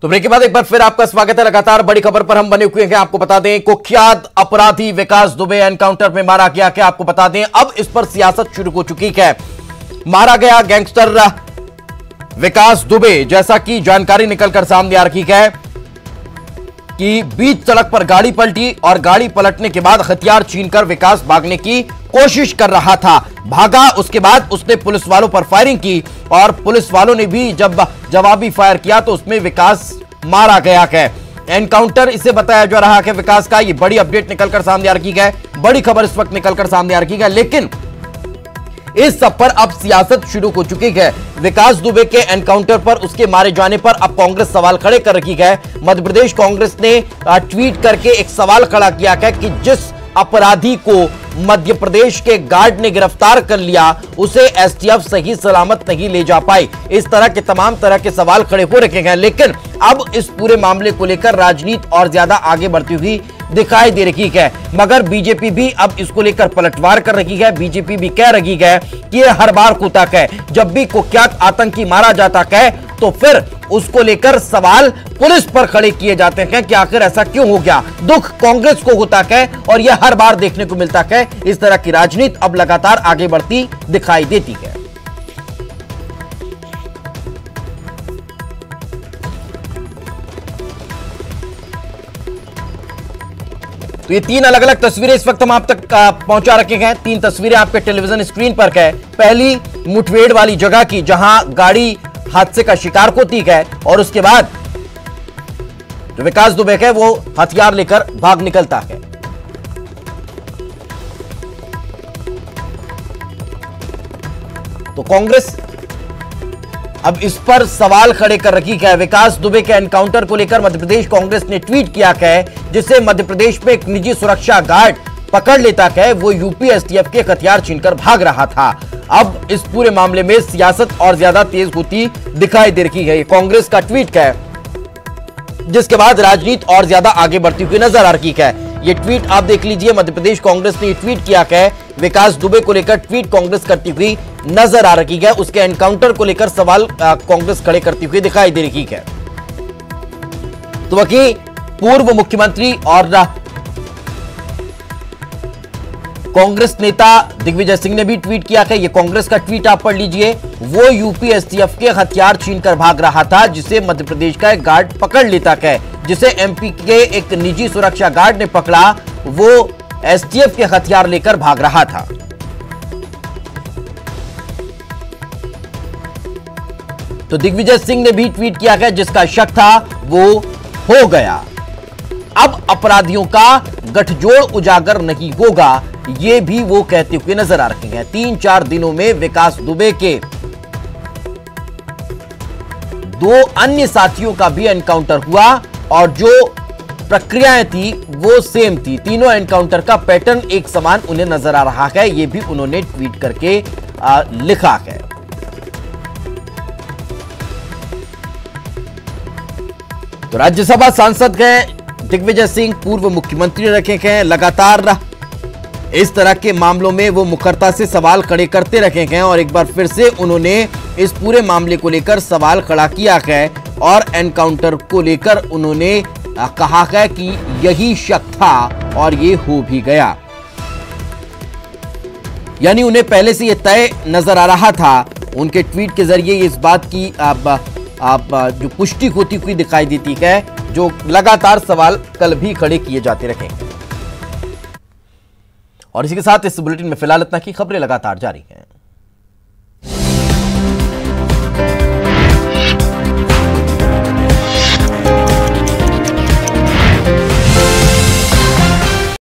तो ब्रेक के बाद एक बार फिर आपका स्वागत है। लगातार बड़ी खबर पर हम बने हुए हैं। आपको बता दें, कुख्यात अपराधी विकास दुबे एनकाउंटर में मारा गया। क्या आपको बता दें, अब इस पर सियासत शुरू हो चुकी है। मारा गया गैंगस्टर विकास दुबे, जैसा कि जानकारी निकलकर सामने आ रही है कि बीच सड़क पर गाड़ी पलटी और गाड़ी पलटने के बाद हथियार छीनकर विकास भागने की कोशिश कर रहा था। भागा, उसके बाद उसने पुलिस वालों पर फायरिंग की और पुलिस वालों ने भी जब जवाबी फायर किया तो उसमें विकास मारा गया है। एनकाउंटर इसे बताया जा रहा है विकास का। ये बड़ी अपडेट निकलकर सामने आ रही है, बड़ी खबर इस वक्त निकलकर सामने आ रही है। लेकिन इस सब पर अब सियासत शुरू हो चुकी है। विकास दुबे के एनकाउंटर पर, उसके मारे जाने पर अब कांग्रेस सवाल खड़े कर रही है। मध्य प्रदेश कांग्रेस ने ट्वीट करके एक सवाल खड़ा किया है कि जिस अपराधी को मध्य प्रदेश के गार्ड ने गिरफ्तार कर लिया, उसे एसटीएफ सही सलामत नहीं ले जा पाई। इस तरह के तमाम तरह के सवाल खड़े हो रखे हैं। लेकिन अब इस पूरे मामले को लेकर राजनीति और ज्यादा आगे बढ़ती हुई दिखाई दे रही है। मगर बीजेपी भी अब इसको लेकर पलटवार कर रही है। बीजेपी भी कह रही है कि यह हर बार होता है, जब भी कुख्यात आतंकी मारा जाता है तो फिर उसको लेकर सवाल पुलिस पर खड़े किए जाते हैं कि आखिर ऐसा क्यों हो गया। दुख कांग्रेस को होता है और यह हर बार देखने को मिलता है। इस तरह की राजनीति अब लगातार आगे बढ़ती दिखाई देती है। तो ये तीन अलग अलग तस्वीरें इस वक्त हम आप तक पहुंचा रखे हैं। तीन तस्वीरें आपके टेलीविजन स्क्रीन पर है। पहली मुठभेड़ वाली जगह की, जहां गाड़ी हादसे का शिकार होती है और उसके बाद जो विकास दुबे है वो हथियार लेकर भाग निकलता है। तो कांग्रेस अब इस पर सवाल खड़े कर रखी है। विकास दुबे के एनकाउंटर को लेकर मध्य प्रदेश कांग्रेस ने ट्वीट किया है, जिसे मध्य प्रदेश में एक निजी सुरक्षा गार्ड पकड़ लेता है। वो यूपी एसटीएफ के हथियार छीनकर भाग रहा था। अब इस पूरे मामले में सियासत और ज्यादा तेज होती दिखाई दे रही है। ये कांग्रेस का ट्वीट है, जिसके बाद राजनीति और ज्यादा आगे बढ़ती हुई नजर आ रही है। ये ट्वीट आप देख लीजिए। मध्य प्रदेश कांग्रेस ने ट्वीट किया है। विकास दुबे को लेकर ट्वीट कांग्रेस करती हुई नजर आ रही है। उसके एनकाउंटर को लेकर सवाल कांग्रेस खड़े करती हुई दिखाई दे रही है। तो वहीं पूर्व मुख्यमंत्री और कांग्रेस नेता दिग्विजय सिंह ने भी ट्वीट किया है। ये कांग्रेस का ट्वीट आप पढ़ लीजिए। वो यूपी एसटीएफ के हथियार छीनकर भाग रहा था, जिसे मध्य प्रदेश का एक गार्ड पकड़ लेता है। जिसे एमपी के एक निजी सुरक्षा गार्ड ने पकड़ा, वो एसटीएफ के हथियार लेकर भाग रहा था। तो दिग्विजय सिंह ने भी ट्वीट किया है, जिसका शक था वो हो गया। अब अपराधियों का गठजोड़ उजागर नहीं होगा, ये भी वो कहते हुए नजर आ रहे हैं। 3-4 दिनों में विकास दुबे के 2 अन्य साथियों का भी एनकाउंटर हुआ और जो प्रक्रियाएं थी वो सेम थी। तीनों एनकाउंटर का पैटर्न एक समान उन्हें नजर आ रहा है। ये भी उन्होंने ट्वीट करके लिखा है। तो राज्यसभा सांसद हैं दिग्विजय सिंह, पूर्व मुख्यमंत्री रखे हैं। लगातार इस तरह के मामलों में वो मुखरता से सवाल खड़े करते रखे हैं और एक बार फिर से उन्होंने इस पूरे मामले को लेकर सवाल खड़ा किया है और एनकाउंटर को लेकर उन्होंने कहा है कि यही शक था और ये हो भी गया। यानी उन्हें पहले से ये तय नजर आ रहा था। उनके ट्वीट के जरिए इस बात की जो पुष्टि होती हुई दिखाई देती है, जो लगातार सवाल कल भी खड़े किए जाते रहे। और इसी के साथ इस बुलेटिन में फिलहाल इतना की खबरें लगातार जारी हैं।